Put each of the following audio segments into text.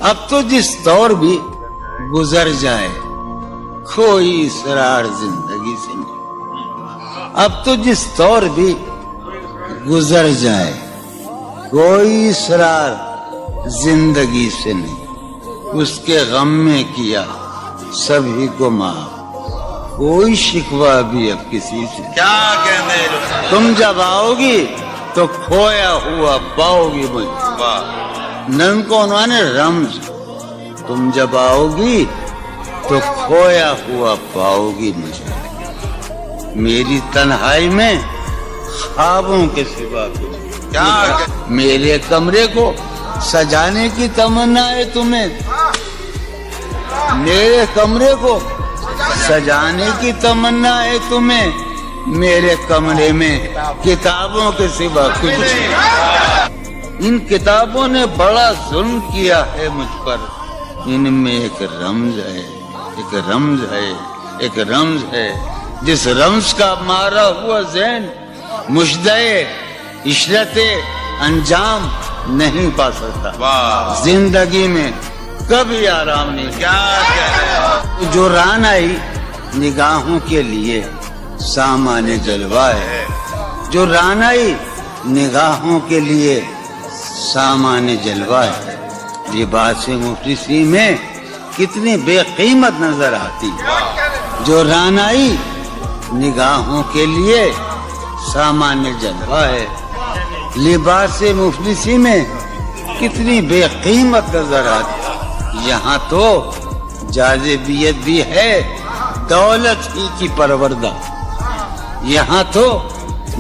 اب تو جس دور بھی گزر جائے کوئی اسرار زندگی سے نہیں، اب تو جس دور بھی گزر جائے کوئی اسرار زندگی سے نہیں، اس کے غم میں کیا سبھی کو معاف، کوئی شکوہ بھی اب کسی سے کیا کہنے تم جب آؤ گی تو کھویا ہوا پاؤ گی مجھے، نن کو انہوں نے رمز، تم جب آؤ گی تو کھویا ہوا پاؤ گی مجھے، میری تنہائی میں خوابوں کے سوا کیا میرے کمرے کو سجانے کی تمنا ہے تمہیں، میرے کمرے کو سجانے کی تمنا ہے تمہیں، میرے کمرے میں کتابوں کے سوا کچھ نہیں، ان کتابوں نے بڑا ظلم کیا ہے مجھ پر، ان میں ایک رمز ہے، ایک رمز ہے، ایک رمز ہے، جس رمز کا مارا ہوا ذہن مشدے عشرت انجام نہیں پا سکتا، زندگی میں کبھی آرام نہیں کیا، جو ران آئی نگاہوں کے لیے سامان جلوہ ہے، جو ران آئی نگاہوں کے لیے سامان جلوہ ہے، لباس مفلسی میں کتنی بے قیمت نظر آتی، جو رانائی نگاہوں کے لیے سامان جلوہ ہے، لباس مفلسی میں کتنی بے قیمت نظر آتی، یہاں تو جاذبیت بھی ہے دولت ہی کی پروردہ، یہاں تو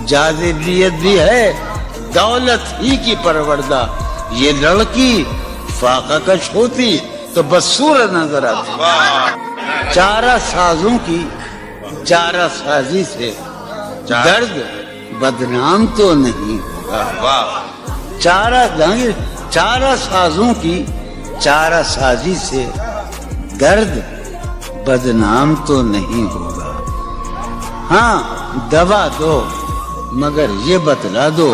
جاذبیت بھی ہے دولت ہی کی پروردہ، یہ لڑکی فاقہ کش ہوتی تو بدصورت نظر آتی، چارہ سازوں کی چارہ سازی سے درد بدنام تو نہیں ہوگا، چارہ سازوں کی چارہ سازی سے درد بدنام تو نہیں ہوگا، ہاں دوا دو مگر یہ بتلا دو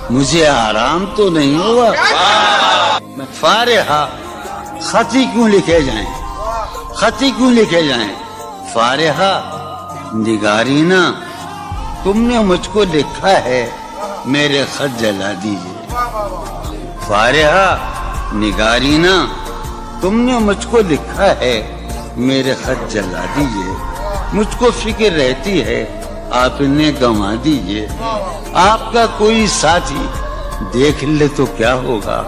مجھے آرام تو نہیں ہوگا، فارحہ خطی کیوں لکھے جائیں، خطی کیوں لکھے جائیں، فارحہ نگارینا تم نے مجھ کو لکھا ہے میرے خط جلا دیجئے، فارحہ نگارینا تم نے مجھ کو لکھا ہے میرے خط جلا دیجئے، مجھ کو فکر رہتی ہے آپ انہیں گنوا دیجئے، آپ کا کوئی ساتھی دیکھ لے تو کیا ہوگا،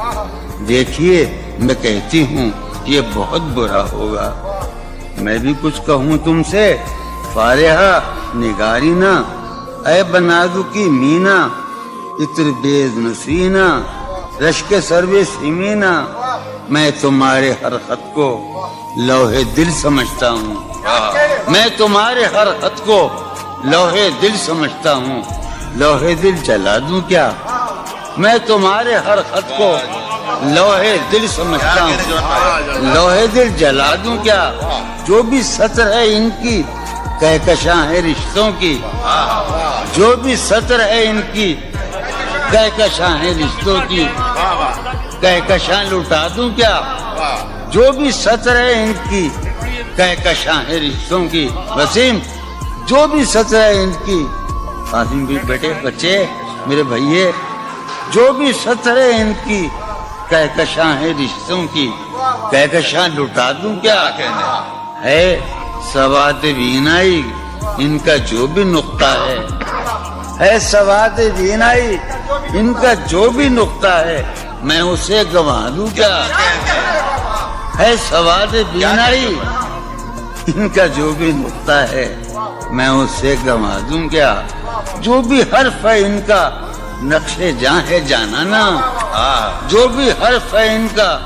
دیکھیے میں کہتی ہوں یہ بہت برا ہوگا، میں بھی کچھ کہوں تم سے، فارحہ نگارینا اے بنادو کی مینا اتر بیز نسینا رشک سروے سیمینا، میں تمہارے ہر خط کو لوہے دل سمجھتا ہوں، میں تمہارے ہر خط کو لوہے دل سمجھتا ہوں، لوہے دل جلا دوں کیا، میں تمہارے ہر خط کو لوہے دل سمجھتا ہوں، لوہے دل جلا دوں کیا، جو بھی سطر ہے ان کی کہکشاں ہے رشتوں کی، جو بھی سطر ہے ان کی کہکشاں ہے رشتوں کی، کہکشاں لٹا دوں کیا، جو بھی سطر ہے ان کی کہکشاں ہے رشتوں کی، وسیم جو بھی سطر ہے ان کی، قاسم بھی بیٹے بچے میرے بھائیے، جو بھی سطر ہے ان کی کہکشاں ہے رشتوں کی، کہکشاں لٹا دوں کیا، ہے سواد بینائی ان کا جو بھی نقطہ ہے سواد بینائی ان کا جو بھی نقطہ ہے میں اسے گنوا دوں کیا، ہے سواد بینائی ان کا جو بھی نقطہ ہے میں اسے گنوا دوں کیا، جو بھی حرف ہے ان کا نقش جاں ہے جانانا، جو بھی حرف ہے ان کا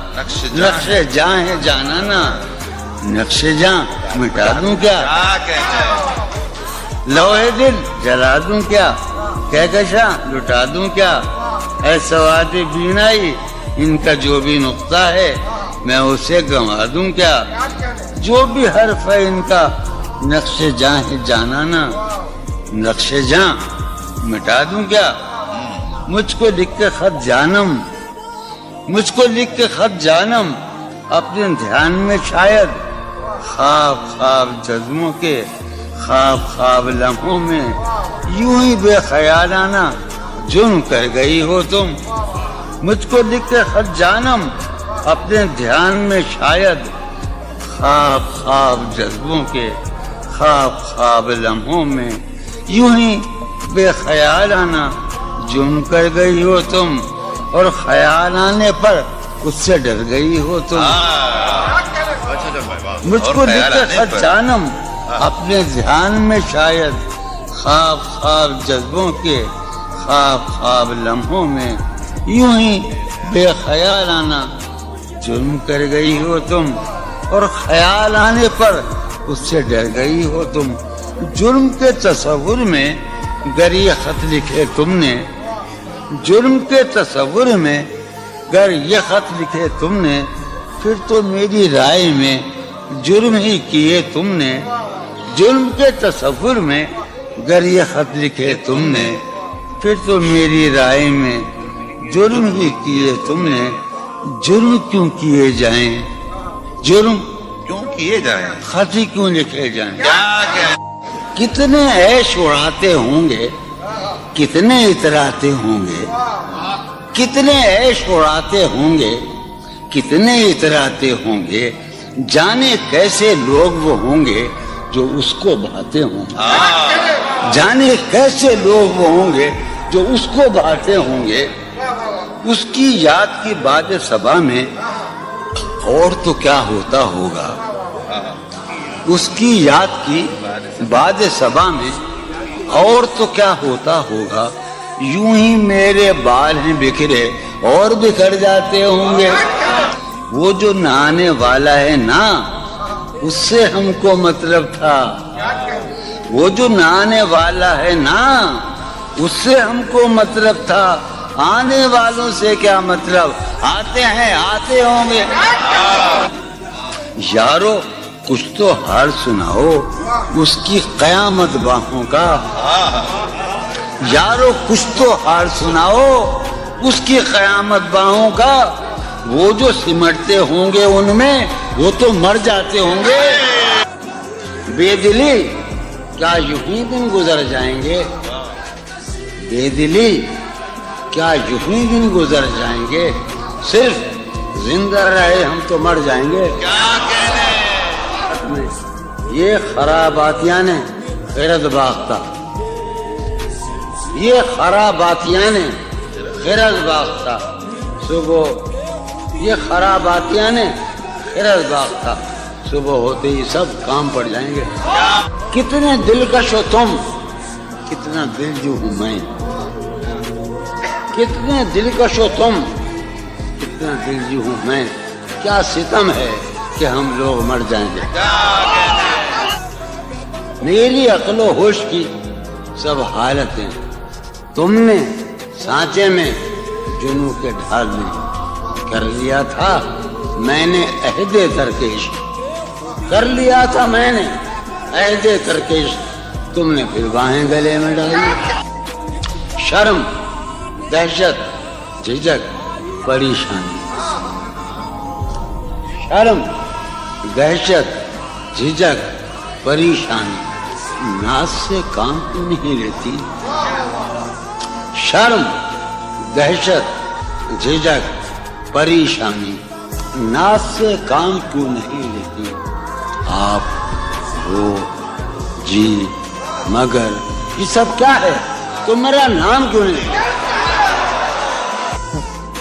نقش جاں ہے جانانا، نقش جاں مٹا دوں کیا، لوہے دل جلا دوں کیا، کہکشاں لٹا دوں کیا، اے سواد بینائی ان کا جو بھی نقطہ ہے میں اسے گنوا دوں کیا، جو بھی حرف ہے ان کا نقش جاں ہے جانانا، نقش جاں مٹا دوں کیا، مجھ کو لکھ کے خط جانم، مجھ کو لکھ کے خط جانم اپنے دھیان میں شاید خواب خواب جذبوں کے خواب خواب لمحوں میں یوں ہی بے خیالانہ جرم کر گئی ہو تم. مجھ کو لکھ کے خط جانم اپنے دھیان میں شاید خواب خواب جذبوں کے خواب خواب لمحوں میں یوں ہی بے خیالانہ جرم کر گئی ہو تم, اور خیال آنے پر اس سے ڈر گئی ہو تم. مجھ کو لکھ کے خط جانم اپنے دھیان میں شاید خواب خواب جذبوں کے خواب خواب لمحوں میں یوں ہی بے خیالانہ جرم کر گئی ہو تم, اور خیال آنے پر اس سے ڈر گئی ہو تم. جرم کے تصور میں گر یہ خط لکھے تم نے, جرم کے تصور میں گر یہ خط لکھے تم نے, پھر تو میری رائے میں جرم ہی کیے تم نے. جرم کے تصور میں گر یہ خط لکھے تم نے, پھر تو میری رائے میں جرم ہی کیے تم نے. جرم کیوں کیے جائیں, جرم کیوں کیے جائیں, خط ہی کیوں لکھے جائیں. کیا کہنے کتنے عیش اڑاتے ہوں گے, کتنے اتراتے ہوں گے, کتنے عیش اڑاتے ہوں گے, کتنے اتراتے ہوں گے, جانے کیسے لوگ وہ ہوں گے جو اس کو بھاتے ہوں گے. جانے کیسے لوگ وہ ہوں گے جو اس کو بھاتے ہوں گے. اس کی یاد کی باد صبا میں اور تو کیا ہوتا ہوگا, اس کی یاد کی باد صبا میں اور تو کیا ہوتا ہوگا. یوں ہی میرے بال ہیں بکھرے اور بکھر جاتے ہوں گے. وہ جو نہانے والا ہے نا, اس سے ہم کو مطلب تھا. وہ جو نہانے والا ہے نا, اس سے ہم کو مطلب تھا. آنے والوں سے کیا مطلب, آتے ہیں آتے ہوں گے. یارو کچھ تو حال سناؤ اس کی قیامت باہوں کا. یارو کچھ تو حال سناؤ اس کی قیامت باہوں کا. وہ جو سمٹتے ہوں گے ان میں وہ تو مر جاتے ہوں گے. بے دلی کیا یوں ہی دن گزر جائیں گے, بے دلی کیا یوں ہی دن گزر جائیں گے. صرف زندہ رہے ہم تو مر جائیں گے. یہ خراباتیاں نے خیرت باختہ, یہ خراباتیاں نے خیرت باختہ. صبح یہ خراباتیاں نے خیرت باختہ, صبح ہوتے ہی سب کام پڑ جائیں گے. کتنے دلکش ہو تم, کتنا دل جو ہوں میں. کتنے دلکش ہو تم, کتنا دل جو ہوں میں. کیا ستم ہے کہ ہم لوگ مر جائیں گے. میری عقل و ہوش کی سب حالتیں تم نے سانچے میں جنوں کے ڈھال میں کر لیا تھا. میں نے عہد ترکش کر لیا تھا, میں نے عہد ترکش, تم نے پھر باہیں گلے میں ڈالی. شرم دہشت جھجک پریشانی, شرم دہشت جھجک پریشانی, ناز سے کام کیوں نہیں لیتی. شرم دہشت جھجک پریشانی, ناز سے کام کیوں نہیں لیتی. آپ وہ جی مگر یہ سب کیا ہے, تو میرا نام کیوں نہیں.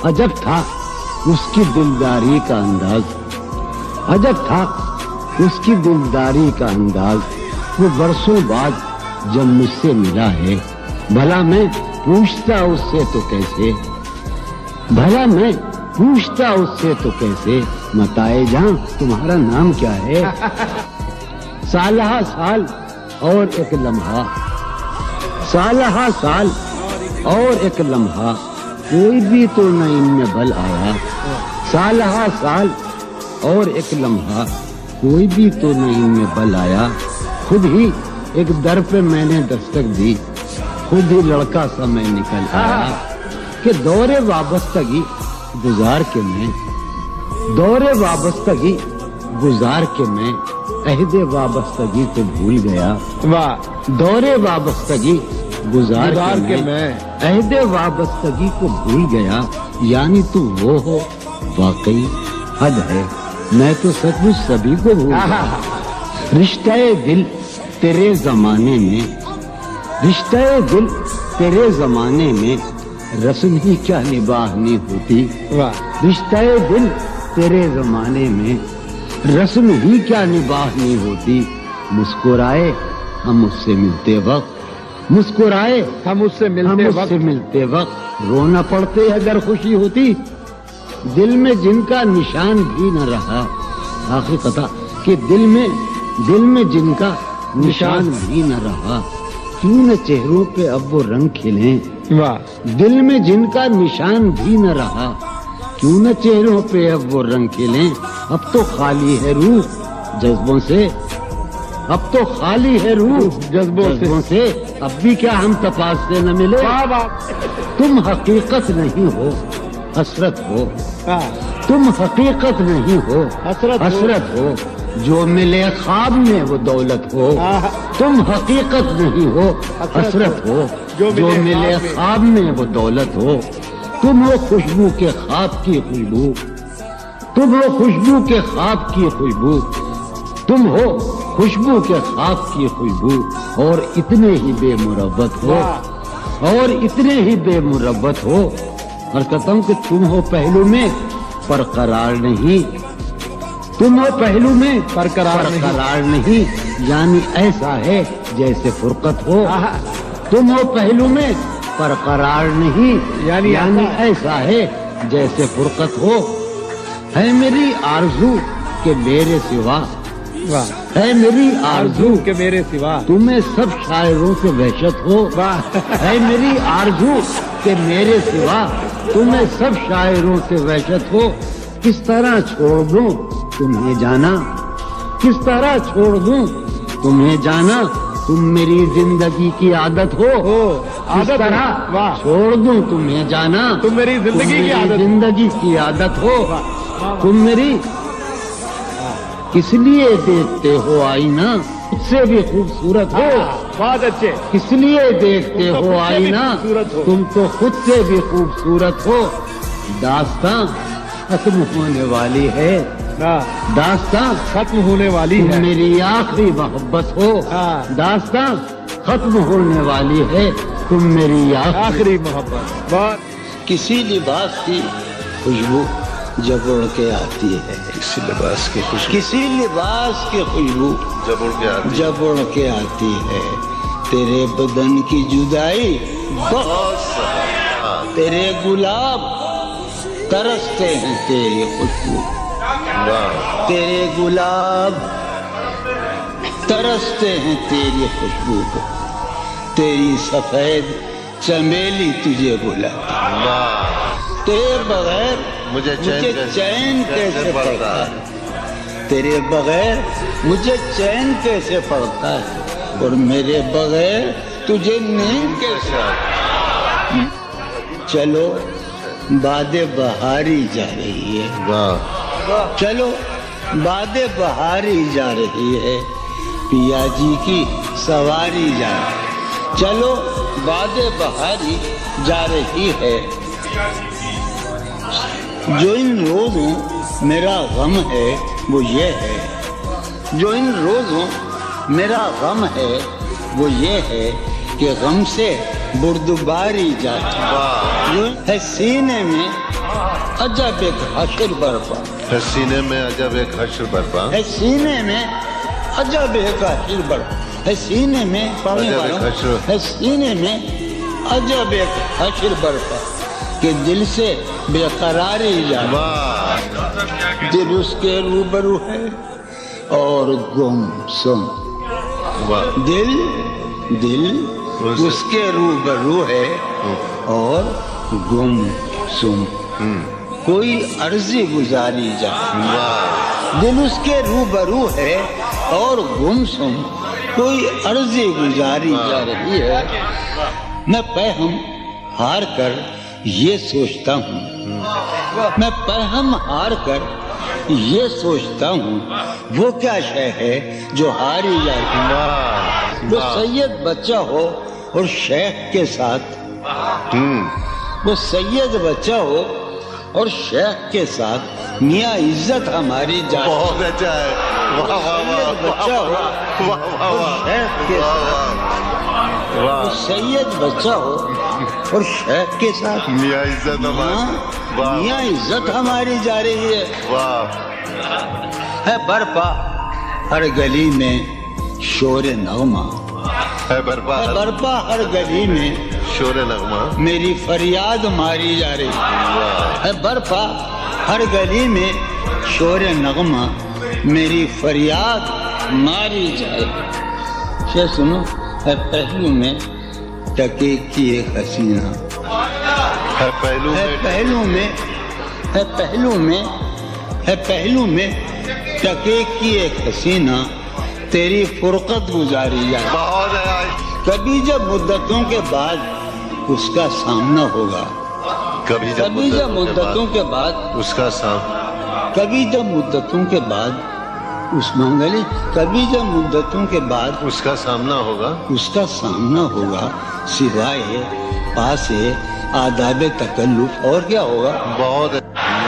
عجب تھا اس کی دلداری کا انداز, عجب تھا اس کی دلداری کا انداز. وہ برسوں بعد جب مجھ سے ملا ہے, بھلا میں پوچھتا اس سے تو کیسے, بھلا میں پوچھتا اس سے تو کیسے. متائے جہاں تمہارا نام کیا ہے. سالہ سال اور ایک لمحہ, سالہ سال اور ایک لمحہ, کوئی بھی تو نہ ان میں بل آیا. سالہ سال اور ایک لمحہ, کوئی بھی تو نہ ان میں بل آیا. خود ہی ایک در پہ میں نے دستک دی, خود ہی لڑکا سا میں نکل آیا. کہ دور وابستگی گزار کے میں دور وابستگی گزار کے میں عہد وابستگی کو بھول گیا. واہ. دور وابستگی گزار کے میں عہد وابستگی کو بھول گیا. یعنی تو وہ ہو واقعی حد ہے، میں تو سچ مچ سبھی کو بھول گیا. رشتہ دل تیرے زمانے میں، رشتہ دل تیرے زمانے میں رسم ہی کیا نباہنی ہوتی. رشتہ دل تیرے زمانے میں رسم ہی کیا نباہنی ہوتی. مسکرائے ہم اس سے ملتے وقت، مسکرائے ہم اس سے ملتے وقت رونا پڑتے اگر خوشی ہوتی. دل میں جن کا نشان بھی نہ رہا، آخری قطع کہ دل میں جن کا نشان بھی نہ رہا، کیوں نہ چہروں پہ اب وہ رنگ کھلیں. دل میں جن کا نشان بھی نہ رہا، کیوں نہ چہروں پہ اب وہ رنگ کھلیں. اب تو خالی ہے روح جذبوں سے، اب تو خالی ہے روح جذبوں سے. اب بھی کیا ہم تپاس سے نہ ملے. تم حقیقت نہیں ہو حسرت ہو، تم حقیقت نہیں ہو حسرت ہو. جو ملے خواب میں وہ دولت ہو. تم حقیقت نہیں ہو حسرت ہو، جو ملے خواب میں وہ دولت ہو. تم ہو خوشبو کے خواب کی خوشبو، تم ہو خوشبو کے خواب کی خوشبو، تم ہو خوشبو کے خواب کی خوشبو. اور اتنے ہی بے مربت ہو، اور اتنے ہی بے مربت ہو. اور کہتا ہوں کہ تم ہو پہلو میں پر قرار نہیں، تم ہو پہلو میں پر قرار نہیں. یعنی ایسا ہے جیسے فرقت ہو. تم ہو پہلو میں پر قرار نہیں، یعنی ایسا ہے جیسے فرقت ہو. ہے میری آرزو کہ میرے سوا، ہے میری آرزو کہ میرے سوا تمہیں سب شاعروں سے وحشت ہو. ہے میری آرزو کہ میرے سوا تمہیں سب شاعروں سے وحشت ہو. کس طرح چھوڑ دوں تمہیں جانا، کس طرح چھوڑ دوں تمہیں جانا. تم میری زندگی کی عادت ہو. کس طرح چھوڑ دوں تمہیں جانا، تم میری زندگی کی عادت ہو. تم میری کس لیے دیکھتے ہو آئینہ خود سے بھی خوبصورت ہو. بہت اچھے. کس لیے دیکھتے ہو آئینہ تم تو خود سے بھی خوبصورت ہو. داستان ختم ہونے والی ہے، داستان ختم ہونے والی تم ہے. میری آخری محبت ہو. داستان ختم ہونے والی ہے، تم میری آخری محبت. بہت. کسی لباس کی خوشبو جب اڑ کے آتی ہے، کسی لباس کی خوشبو کسی لباس کی خوشبو جب اڑ کے آتی جب اڑ کے آتی ہے. تیرے بدن کی جدائی بہت تیرے گلاب ترستے ہیں تیری خوشبو. تیرے گلاب ترستے ہیں تیری خوشبو کو. تیری سفید چمیلی تجھے بلاتی. تیرے بغیر مجھے چین کیسے پڑتا ہے. تیرے بغیر مجھے چین کیسے پڑتا ہے، اور میرے بغیر تجھے نیند کیسے آتی. چلو باد بہاری جا رہی ہے، چلو باد بہاری جا رہی ہے. پیا جی کی سواری جا رہی ہے. چلو باد بہاری جا رہی ہے. جو ان روزوں میرا غم ہے وہ یہ ہے، جو ان روزوں میرا غم ہے وہ یہ ہے کہ غم سے بردباری جاتی ہے. سینے میں عجب ایک حشر برپا ہے، سینے میں عجب ایک حشر برپا ہے. سینے میں عجب ایک حشر برپا ہے. سینے میں ہے، سینے میں عجب ایک حشر برپا کہ دل سے بے قراری جاتی. دل اس کے روبرو ہے اور گم سم. دل اس کے روبرو ہے اور گم سم. کوئی عرضی گزاری جائے. دل اس کے روبرو ہے اور گم سم، کوئی عرضی گزاری جا رہی ہے. میں پہم ہار کر یہ سوچتا ہوں، میں پہم ہار کر یہ سوچتا ہوں وہ کیا شے ہے جو ہاری جاتی ہے. واہ وہ سید بچہ ہو اور شیخ کے ساتھ، وہ سید بچہ ہو اور شیخ کے ساتھ میاں عزت ہماری جاتی ہے. بہت اچھا ہے. واہ واہ سید بچہ ہو واہ واہ اور واہ شیخ کے ساتھ، وہ واہ. سید بچہ ہو اور شیخ کے ساتھ میاں عزت ہماری. واہ میاں عزت ہماری جا رہی ہے. واہ. ہے برپا ہر گلی میں شور نغمہ، ہے برپا ہے برپا ہر گلی میں شور نغمہ. میری فریاد ماری جا رہی ہے. واہ ہے برپا ہر گلی میں شور نغمہ میری فریاد ماری جائے. یہ سنو، ہے پہلو میں ٹکے کی ایک حسینہ، ہے پہلو ہے میں پہلو میں، ہے پہلو میں، ہے پہلو میں ٹکے کی ایک حسینہ تیری فرقت گزاری جائے. بہت ہے. کبھی جب مدتوں کے بعد اس کا سامنا ہوگا، کبھی کبھی جب مدتوں کے بعد، اس کا سام کبھی جب مدتوں کے بعد اس منگلی، کبھی جب مدتوں کے بعد اس کا سامنا ہوگا. اس کا سامنا ہوگا، سوائے پاس آداب تکلف اور کیا ہوگا. بہت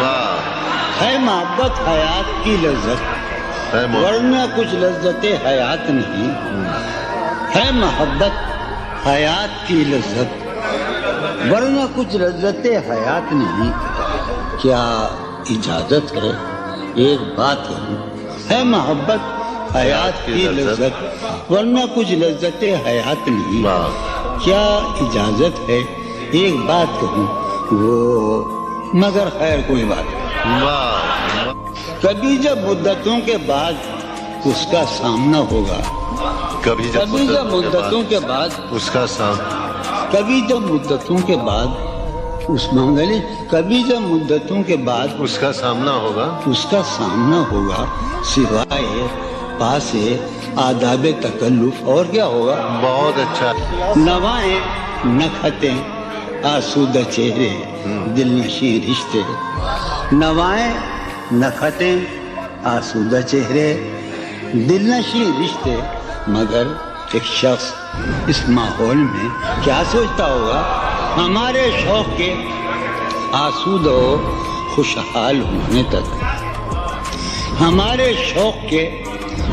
واہ. ہے محبت حیات کی لذت، ہے ورنہ کچھ لذت حیات نہیں. ہے محبت حیات کی لذت ورنہ کچھ لذت حیات نہیں. کیا اجازت ہے ایک بات کہوں؟ ہے محبت حیات کی لذت ورنہ کچھ لذت حیات نہیں. واہ. کیا اجازت ہے ایک بات کہوں؟ وہ مگر خیر کوئی بات نہیں. واہ. کبھی جب مدتوں کے بعد اس کا سامنا ہوگا، کبھی کبھی جب مدتوں کے بعد، اس کا سام کبھی جب مدتوں کے بعد اس منگلی، کبھی جب مدتوں کے بعد اس کا سامنا ہوگا. اس کا سامنا ہوگا، سوائے پاس آداب تکلف اور کیا ہوگا. بہت اچھا. نوائیں نکھتیں آسودہ چہرے دل نشین رشتے. نوائیں نکھتیں آسودہ چہرے دل نشین رشتے. مگر ایک شخص اس ماحول میں کیا سوچتا ہوگا؟ ہمارے شوق کے آسودہ و خوشحال ہونے تک، ہمارے شوق کے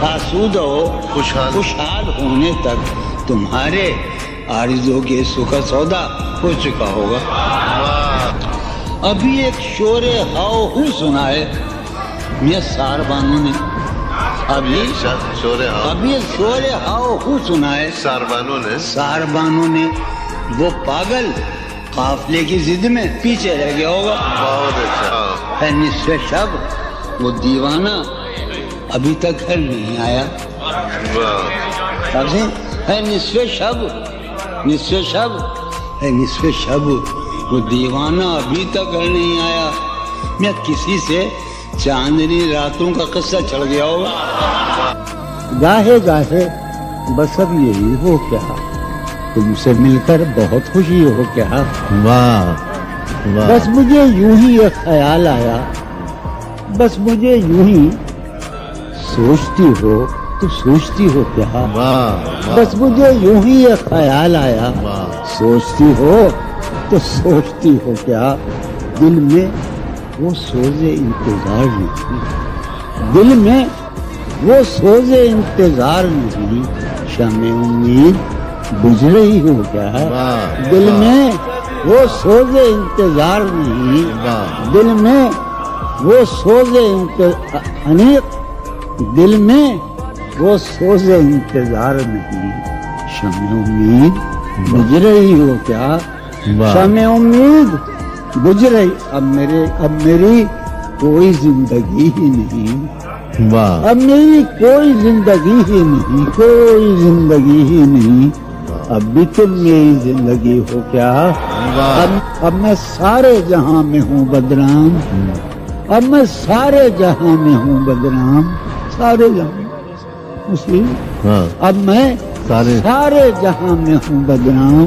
آسودہ و خوشحال ہونے تک تمہارے آرزو کے سکھ سودا ہو چکا ہوگا. ابھی ایک شور ہاؤ ہو سنا ہے میاں ساربانوں نے، ابھی ابھی ایک شور ہاؤ ہو سنا ہے ساربانوں نے. وہ پاگل قافلے کی ضد میں پیچھے رہ گیا ہوگا. بہت اچھا. ہے نصف شب وہ دیوانہ ابھی تک گھر نہیں آیا. سمجھے؟ ہے نصف شب، نصف شب، ہے نصف شب وہ دیوانہ ابھی تک گھر نہیں آیا. میں کسی سے چاندنی راتوں کا قصہ چڑھ گیا ہوگا. گاہے گاہے بس اب یہی ہو کیا، تم سے مل کر بہت خوشی ہو کیا. واہ. بس مجھے یوں ہی ایک خیال آیا، بس مجھے یوں ہی سوچتی ہو تو سوچتی ہو کیا. بس مجھے یوں ہی ایک خیال آیا، سوچتی ہو تو سوچتی ہو کیا. دل میں وہ سوز انتظار نہیں، دل میں وہ سوز انتظار نہیں. شمع امید بجھ رہی ہو کیا. دل میں وہ سوز انتظار نہیں، دل میں وہ سوز دل میں وہ سوز انتظار نہیں. شمع امید بجھ رہی ہو کیا. شمع امید بجھ رہی. اب میری کوئی زندگی ہی نہیں. اب میری کوئی زندگی ہی نہیں، کوئی زندگی ہی نہیں. اب بھی تم میری زندگی ہو کیا. اب میں سارے جہاں میں ہوں بدنام، اب میں سارے جہاں میں ہوں بدنام. سارے جہاں مسلم، اب میں سارے جہاں میں ہوں بدنام.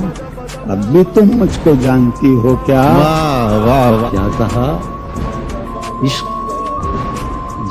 اب بھی تم مجھ کو جانتی ہو کیا. کیا کہا؟